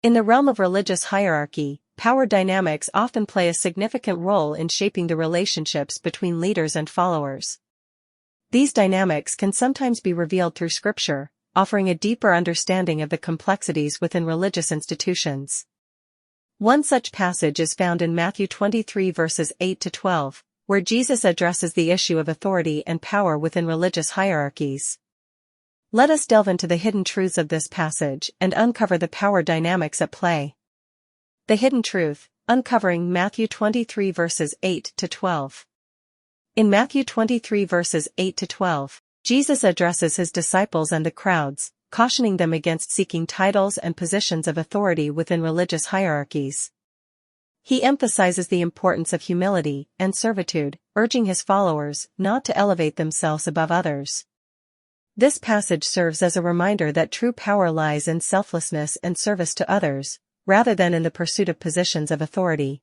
In the realm of religious hierarchy, power dynamics often play a significant role in shaping the relationships between leaders and followers. These dynamics can sometimes be revealed through Scripture, offering a deeper understanding of the complexities within religious institutions. One such passage is found in Matthew 23 verses 8 to 12, where Jesus addresses the issue of authority and power within religious hierarchies. Let us delve into the hidden truths of this passage and uncover the power dynamics at play. The hidden truth, uncovering Matthew 23 verses 8 to 12. In Matthew 23 verses 8 to 12, Jesus addresses his disciples and the crowds, cautioning them against seeking titles and positions of authority within religious hierarchies. He emphasizes the importance of humility and servitude, urging his followers not to elevate themselves above others. This passage serves as a reminder that true power lies in selflessness and service to others, rather than in the pursuit of positions of authority.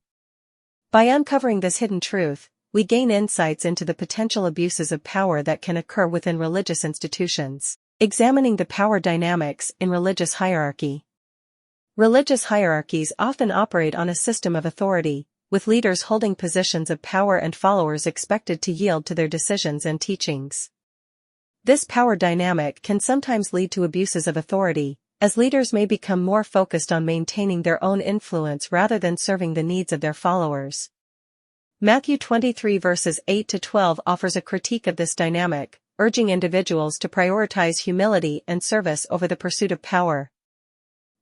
By uncovering this hidden truth, we gain insights into the potential abuses of power that can occur within religious institutions, examining the power dynamics in religious hierarchy. Religious hierarchies often operate on a system of authority, with leaders holding positions of power and followers expected to yield to their decisions and teachings. This power dynamic can sometimes lead to abuses of authority, as leaders may become more focused on maintaining their own influence rather than serving the needs of their followers. Matthew 23 verses 8 to 12 offers a critique of this dynamic, urging individuals to prioritize humility and service over the pursuit of power.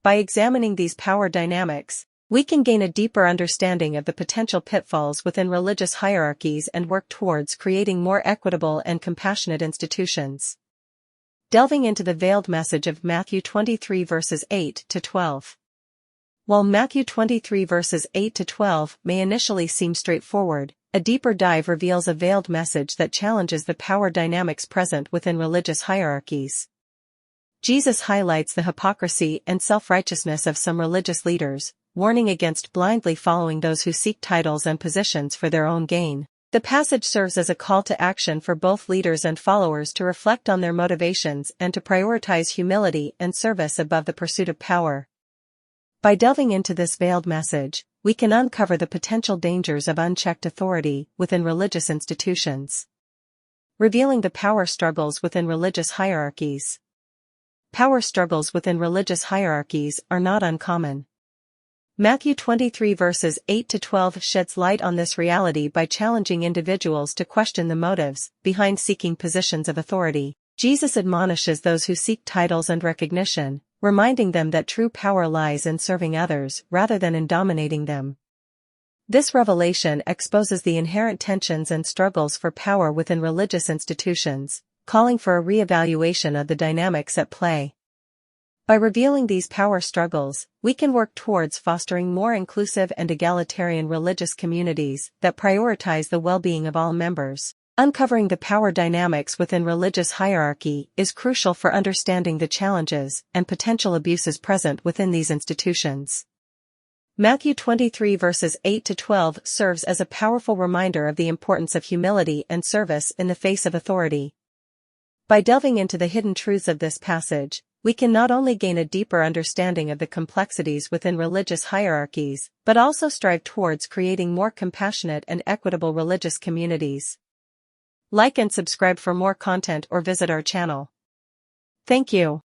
By examining these power dynamics, we can gain a deeper understanding of the potential pitfalls within religious hierarchies and work towards creating more equitable and compassionate institutions. Delving into the veiled message of Matthew 23 verses 8 to 12. While Matthew 23 verses 8 to 12 may initially seem straightforward, a deeper dive reveals a veiled message that challenges the power dynamics present within religious hierarchies. Jesus highlights the hypocrisy and self-righteousness of some religious leaders, warning against blindly following those who seek titles and positions for their own gain. The passage serves as a call to action for both leaders and followers to reflect on their motivations and to prioritize humility and service above the pursuit of power. By delving into this veiled message, we can uncover the potential dangers of unchecked authority within religious institutions. Revealing the power struggles within religious hierarchies. Power struggles within religious hierarchies are not uncommon. Matthew 23 verses 8 to 12 sheds light on this reality by challenging individuals to question the motives behind seeking positions of authority. Jesus admonishes those who seek titles and recognition, reminding them that true power lies in serving others rather than in dominating them. This revelation exposes the inherent tensions and struggles for power within religious institutions, calling for a re-evaluation of the dynamics at play. By revealing these power struggles, we can work towards fostering more inclusive and egalitarian religious communities that prioritize the well-being of all members. Uncovering the power dynamics within religious hierarchy is crucial for understanding the challenges and potential abuses present within these institutions. Matthew 23 verses 8 to 12 serves as a powerful reminder of the importance of humility and service in the face of authority. By delving into the hidden truths of this passage, we can not only gain a deeper understanding of the complexities within religious hierarchies, but also strive towards creating more compassionate and equitable religious communities. Like and subscribe for more content or visit our channel. Thank you.